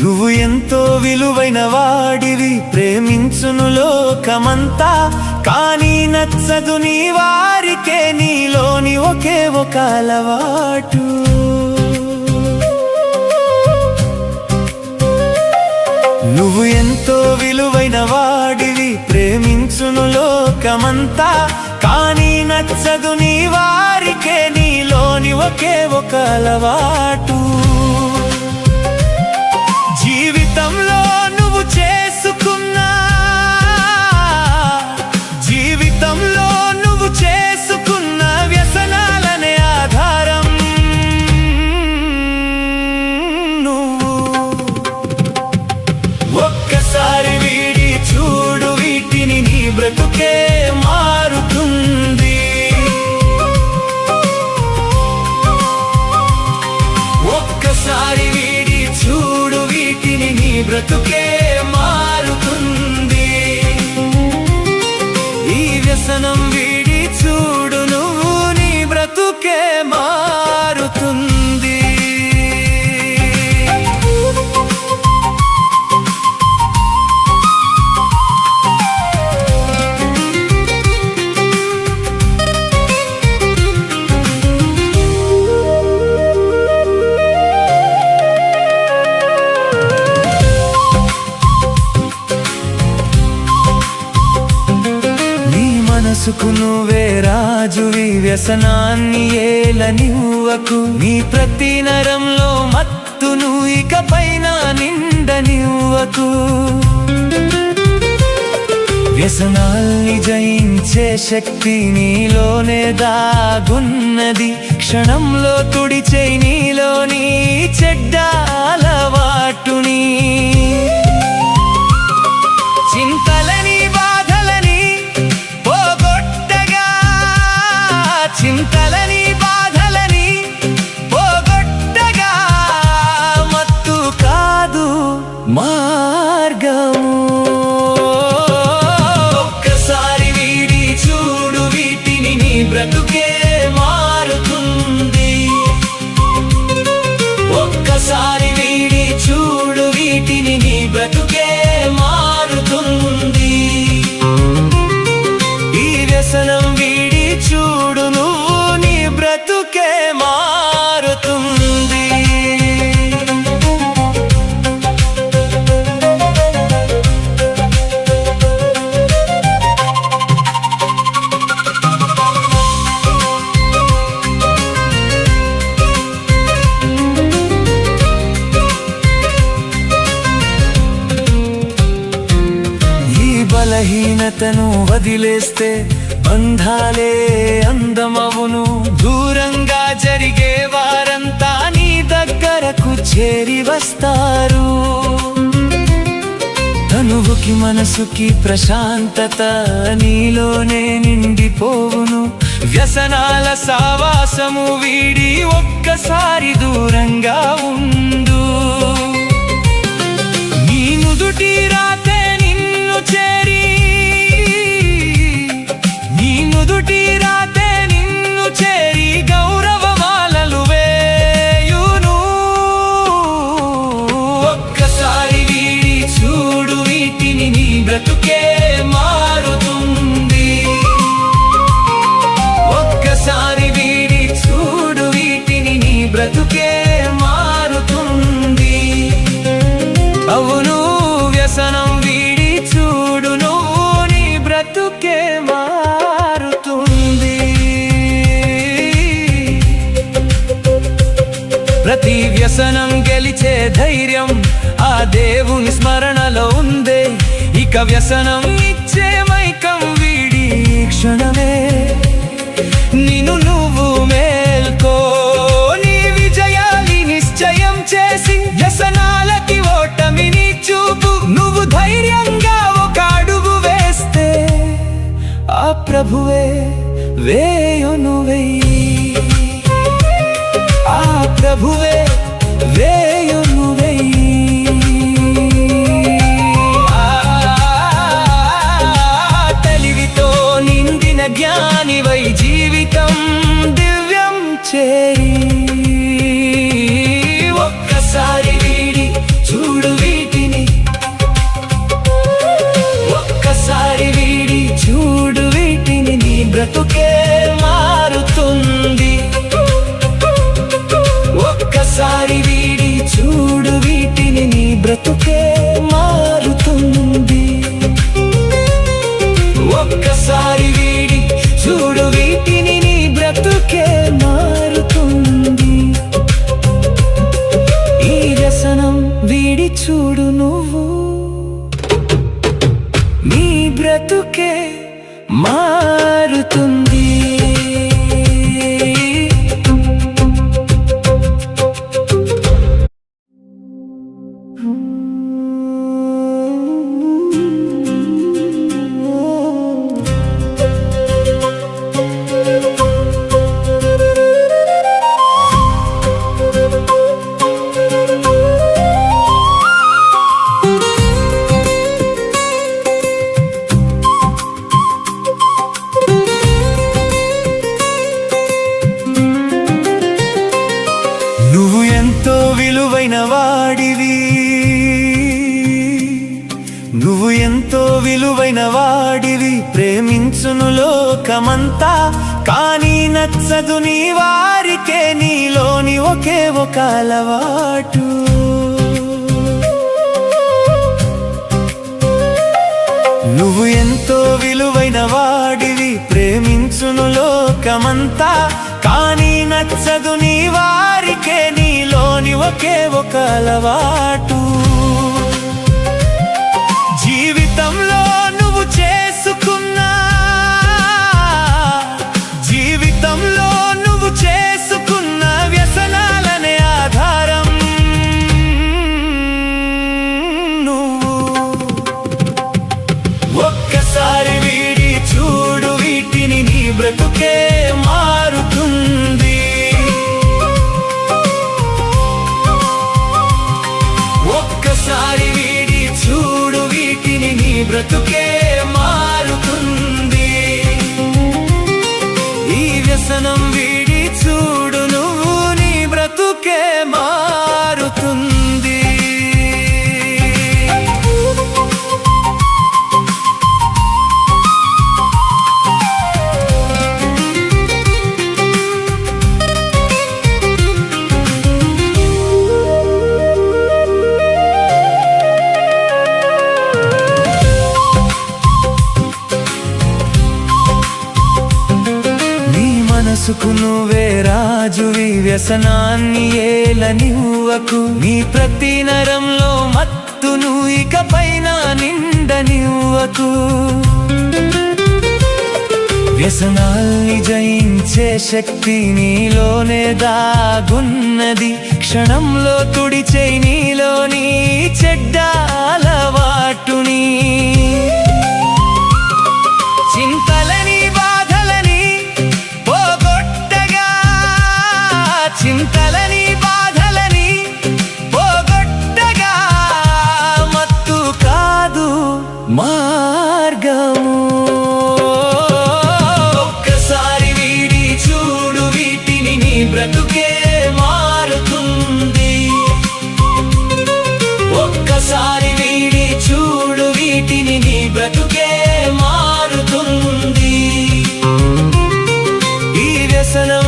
నువ్వు ఎంతో విలువైన వాడివి, ప్రేమించును లోకమంతా, కానీ నచ్చదు నీ వారికే నీలోని ఒకే ఒక అలవాటు. నువ్వు ఎంతో విలువైన వాడివి, ప్రేమించును లోకమంతా, కానీ నచ్చదు నీ వారికే నీలోని ఒకే ఒక అలవాటు. జీవితంలో నువ్వు చేసుకున్న వ్యసనాలనే ఆధారం. నువ్వు ఒక్కసారి వీడి చూడు, వీటిని నీ బ్రతుకే మారుతుంది. ఒక్కసారి వీడి చూడు, వీటిని నీ బ్రతుకే మారుతుంది. ఈ వ్యసనం వీడి చూడు, నువ్వు నీ బ్రతుకే మారుతుంది. మనసుకు నువ్వే రాజువి, వ్యసనాన్ని ఏలనివ్వకు. నీ ప్రతి నరంలో మత్తును ఇకపైన నిండనివ్వకు. వ్యసనాల్ని జయించే శక్తి నీలోనే దాగున్నది. క్షణంలో తుడిచే నీలోని చెడ్డ అలవాటుని. చింతలని చింతలని బాధలని పోగొట్టగా మత్తు కాదు మార్గము. ఒక్కసారి వీడి చూడు, వీటిని నీ బ్రతుకే మారుతుంది. ఒక్కసారి వీడి చూడు, వీటిని నీ బ్రతుకే మారుతుంది. ఈ వ్యసనం వీడి చూడు, నువ్వు నీ బ్రతుకే మారుతుంది. బలహీనతను వదిలేస్తే బంధాలే అందమవును. దూరంగా జరిగే వారంతా నీ దగ్గరకు చేరి వస్తారు. తనువుకి మనసుకి ప్రశాంతత నీలోనే నిండిపోవును. వ్యసనాల సావాసము వీడి ఒక్కసారి దూరంగా ఉండు. నీ నుదుటి రాతే నిన్ను చేరి, నీ నుదుటి రాతే నిన్ను చేరి గౌరవమాలలు వేయును. ఒక్కసారి వీడి చూడు, వీటిని నీ బ్రతుకే మారుతుంది. ఒక్కసారి వీడి చూడు, వీటిని నీ బ్రతుకే మారుతుంది. అవును, వ్యసనం వీడి చూడు, నువ్వు నీ బ్రతుకే మారుతుంది. ప్రతి వ్యసనం గెలిచే ధైర్యం ఆ దేవుని స్మరణలో ఉందే. ఇక వ్యసనం ఇచ్చే మైకం వీడి క్షణమే. నిన్ను నువ్వు మేల్కో, నీ విజయాన్ని నిశ్చయం చేసి వ్యసనాలకి ఓటమిని చూపు. నువ్వు ధైర్యంగా ఒక అడుగు వేస్తే ఆ ప్రభువే వేయును వెయ్యి. ఆ ప్రభువే వేయును వెయ్యి. తెలివితో నిండిన జ్ఞానివై జీవితం దివ్యం చేయి. ఒక్కసారి వీడి చూడు, బ్రతుకే మారుతుంది. ఒక్కసారి వీడి చూడు వీటిని, నీ బ్రతుకే మారుతుంది. ఈ వ్యసనం వీడి చూడు నువ్వు, నీ బ్రతుకే మారుతుంది. నువ్వు ఎంతో విలువైన వాడివి, నువ్వు ఎంతో విలువైన వాడివి. ప్రేమించును లోకమంతా, కానీ నచ్చదు నీ వారికే నీలోని ఒకే ఒక అలవాటు. నువ్వు ఎంతో విలువైన వాడివి, ప్రేమించును లోకమంతా, కానీ నచ్చదు నీ వారికే నీలోని ఒకే ఒక అలవాటు. జీవితంలో నువ్వు చేసుకున్న, జీవితంలో నువ్వు చేసుకున్న వ్యసనాలనే ఆధారం. నువ్వు ఒక్కసారి వీడి చూడు వీటిని, నీ బ్రతుకే మారుతుంది. ఒక్కసారి వీడి చూడు వీటిని, నీ బ్రతుకే మారుతుంది. ఈ వ్యసనం వీడి చూడు నువ్వు, నీ బ్రతుకే మారుతుంది. మనసుకు నువ్వే రాజువి, వ్యసనాన్ని ఏలనివ్వకు. నీ ప్రతి నరంలో మత్తును ఇకపైన నిండనివ్వకు. వ్యసనాల్ని జయించే శక్తి నీలోనే దాగున్నది. క్షణంలో తుడిచే నీలోని చెడ్డ అలవాటుని. చింతలని బాధలని పోగొట్టగా, చింతలని బాధలని పోగొట్టగా, మత్తు కాదు మార్గము. ఒక్కసారి వీడి చూడు వీటిని, నీ బ్రతుకే మారుతుంది. ఒక్కసారి వీడి చూడు వీటిని, నీ బ్రతుకే మారుతుంది. ఈ వ్యసనం